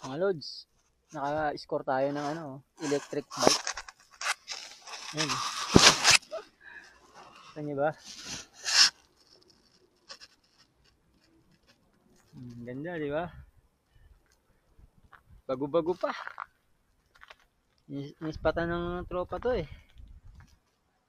Mga lods, naka-score tayo ng electric bike. Ayan. Ito nyo ba? Ganda, di ba? Bago-bago pa. Nispatan ng tropa to eh.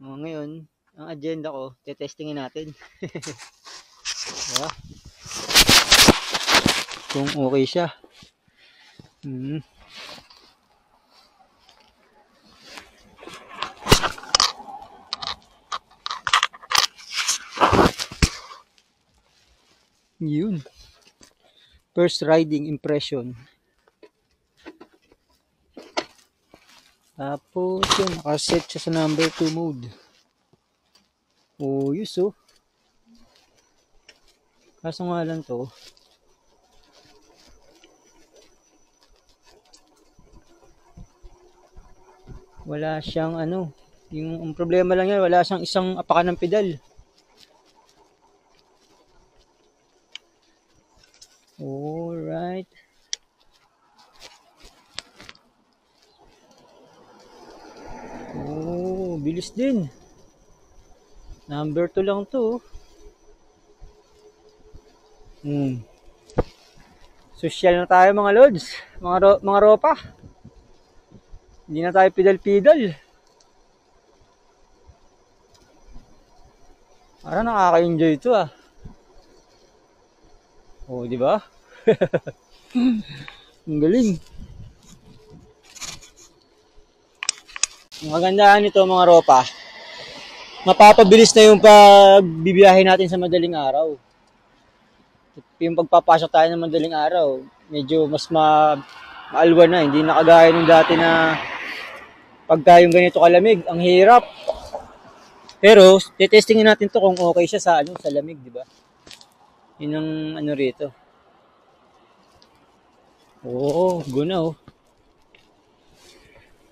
Ngayon, ang agenda ko, tetestingin natin. Diba? Kung okay siya. Yun. First riding impression. Tapos yun, nakaset siya sa number 2 mode. Oh, yus oh. Kaso nga lang to, wala siyang yung problema lang yan, wala siyang isang apakan ng pedal. Alright. Oh, bilis din. Number 2 lang to. Social na tayo mga lods, mga ropa. Hindi na tayo pedal-pedal. Parang nakaka-enjoy ito ah. Oh, di ba? Ang galing. Ang kagandahan nito mga ropa, mapapabilis na yung pagbibiyahe natin sa madaling araw. Yung pagpapasok tayo ng madaling araw, medyo mas maalwan na. Hindi na kagaya nung dati na pagka yung ganito kalamig, ang hirap. Pero, tetestingin natin to kung okay siya sa lamig, di ba? Yun ang rito. Oo, guna oh.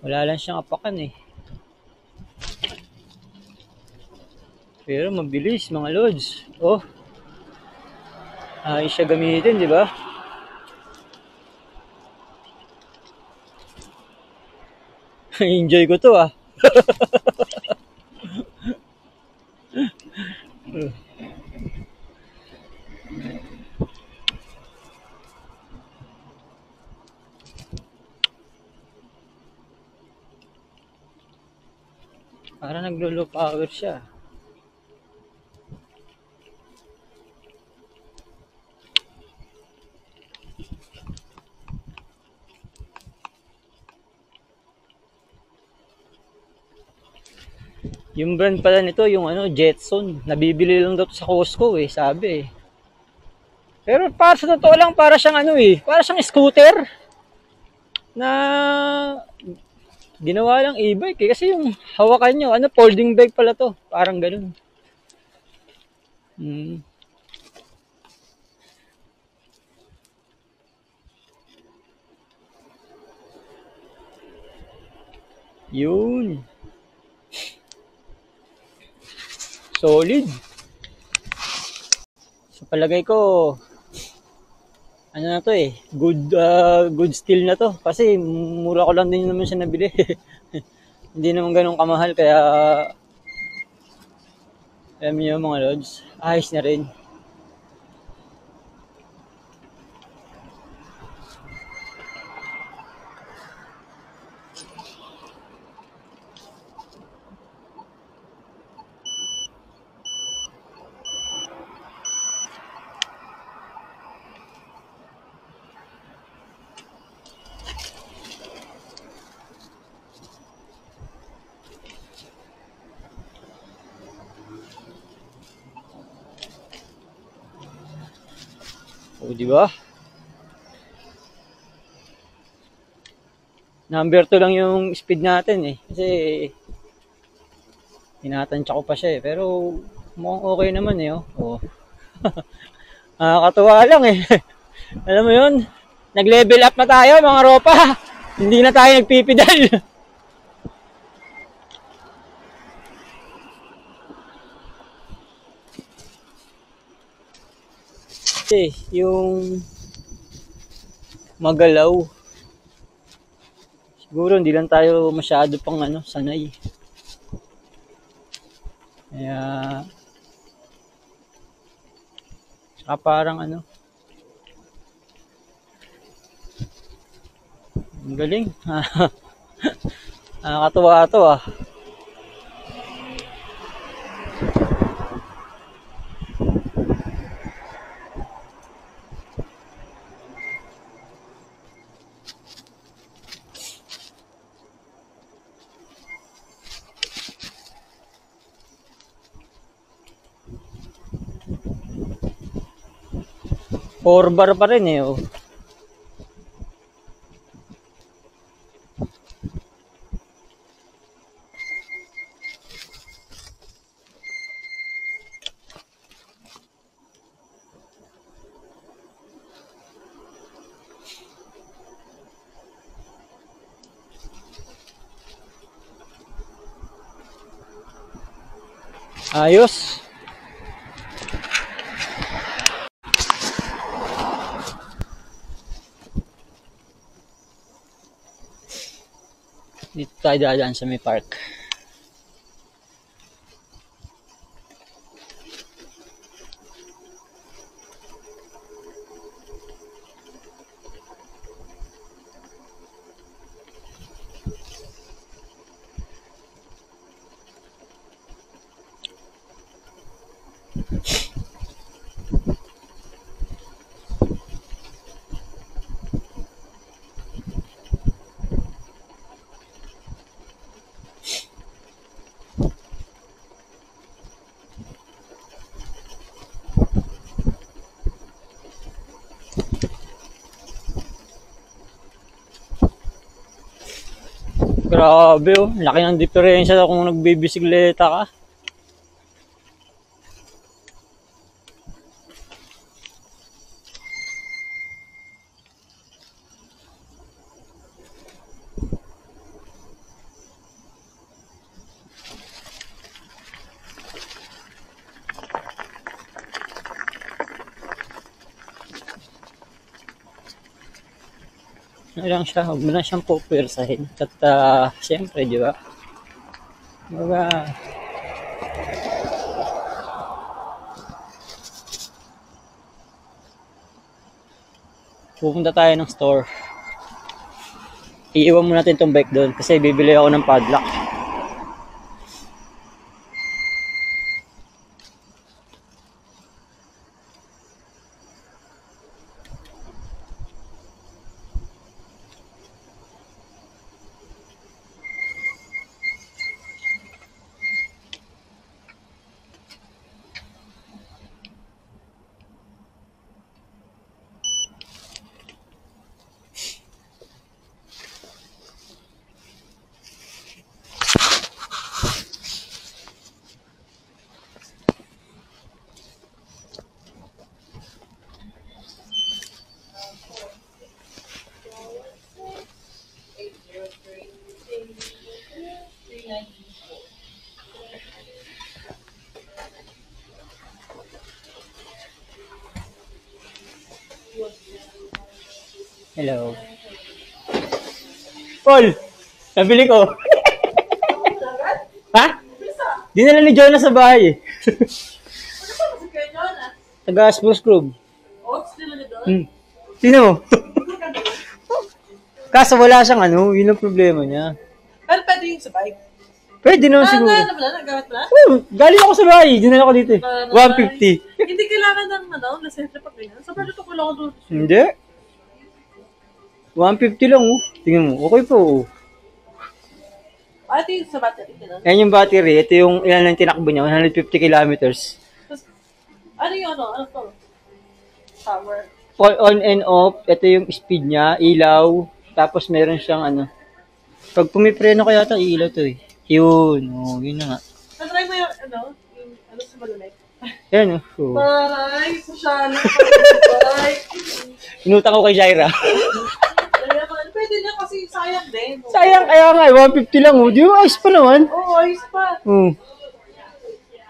Wala lang siyang apakan eh. Pero mabilis mga lods. Oh. Ayos siya gamitin, di ba? Enjoy ko to ah. Parang naglo-low power siya. Yung brand pala nito, yung Jetson. Nabibili lang daw sa Costco eh, sabi eh. Pero para sa totoo lang, para siyang para siyang scooter na ginawa lang e-bike eh. Kasi yung hawakan nyo, folding bike pala to. Parang ganun. Yun. Solid. Sa palagay ko, na to eh, good steel na to. Kasi mura ko lang din naman siya nabili. Hindi naman ganun kamahal, kaya alam niyo mga lods, ayos na rin. O, di ba? Number 2 lang yung speed natin eh. Kasi tinatansya ko pa siya eh. Pero mukhang okay naman eh. Oh. Nakakatuwa lang eh. Alam mo yun? Nag-level up na tayo mga ropa. Hindi na tayo nagpipidal. Kasi yung magalaw. Siguro hindi lang tayo masyado pang sanay. Kaya saka parang ang galing. Nakakatuwa to ah. Four bar pa rin eh. Oh. Ayos. Dito tayo dadaan sa may park. Grabe oh, laki ng diferensya kung nagbibisikleta ka. Lang siya, huwag mo na siyang pupwersahin. At siyempre, di ba? Diba? Pupunta tayo ng store. Iiwan mo natin tong bike doon kasi bibili ako ng padlock. Hello. Paul, nabili ko. Ha? Dinala ni Jonah sa bahay eh. Taga Spruce Grove. Sino mo? Kaso wala siyang yun ang problema niya. Pero pwede yung sa bike. Pwede naman siguro. Nagamit mo na? Galing ako sa bahay, dinala ko dito eh. 150. Hindi kailangan ng lisensya pag ganyan. Sa bakit ako lang ako doon? Hindi. 150 lang oh. Tingnan mo, okay po oh. Ito yung sa battery, gano'n? Yan yung battery. Ito yung ilan lang tinakbo niya, 150 kilometers. Ano yung ano to? Power. On and off, ito yung speed niya, ilaw, tapos meron siyang pag pumipreno ka yata, ilaw to eh. Yun, yun na nga. Na-try mo yung sa malulit? Yan oh. Paray, sosyal. Inutang ko kay Jaira. Pwede na kasi sayang din. Sayang, kaya nga, 150 lang oh. Di ba, ayos pa naman? Oo, ayos pa.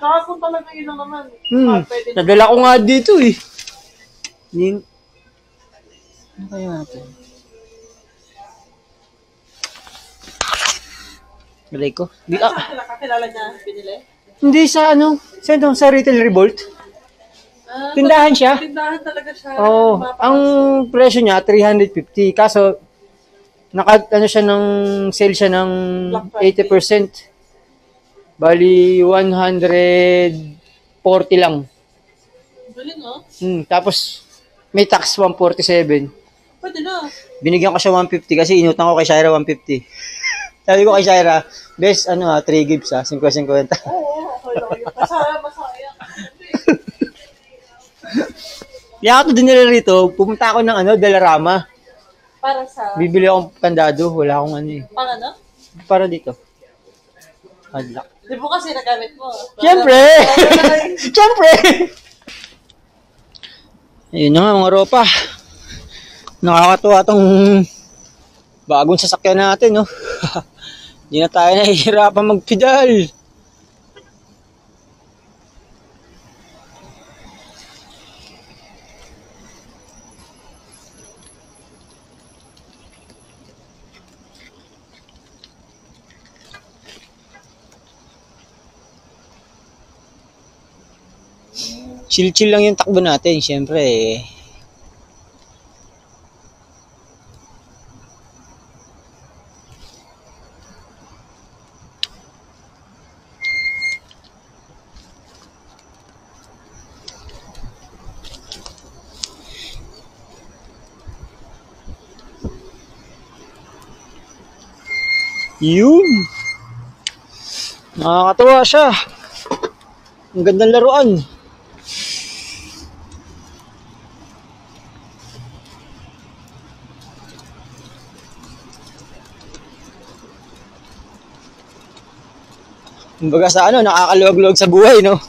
Saka kung talaga yun lang naman. Pwede Nadala ko nga dito eh. Ano kaya natin? Malay ko. Kakilala niya pinili? Hindi sa ano, sa Retail Revolt. Tindahan siya. Tindahan talaga siya. Oo. Ang presyo niya, 350. Kaso, ano siya ng, sale siya ng 80%. Bali, 140 lang. Galing, no? Tapos, may tax 147. Pwede na. Binigyan ko siya 150 kasi inutang ko kay Shaira 150. Sabi ko kay Shaira, best 3 gigs 50-50. Oo, okay lang yun. Masaya. Kaya ako dinala rito, pumunta ako ng Dalarama. Para sa... Bibili akong kandado, wala akong Para ano? Para dito. Padlock. Di mo kasi nagamit mo. Siyempre! Siyempre! Ayun na nga mga ropa. Nakakatuwa tong bagong sasakyan natin, no? Hindi na tayo nahihirapan magpedal. Chill-chill lang yung takbo natin, syempre eh. Yun. Nakakatuwa siya. Ang gandang laruan. Kumbaga sa nakakaluwag-luwag sa buhay, no?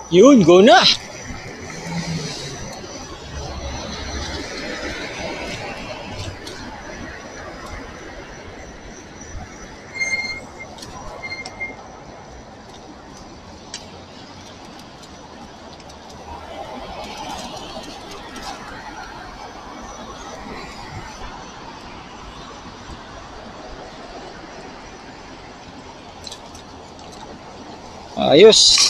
Yun, go na! Ayos!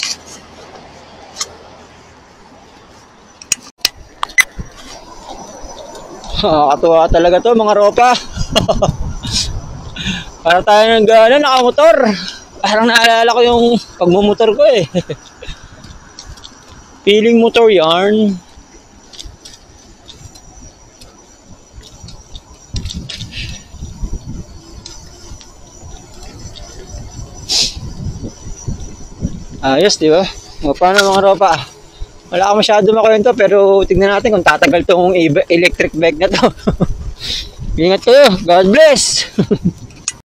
Katuwa talaga to mga ropa. Para tayo nakamotor. Parang naalala ko yung pagmumotor ko eh. Feeling motor yarn. Ayos, di ba? O, paano mga ropa? Wala ka masyado makwento pero tignan natin kung tatagal tong electric bike na to. Ingat kayo. God bless!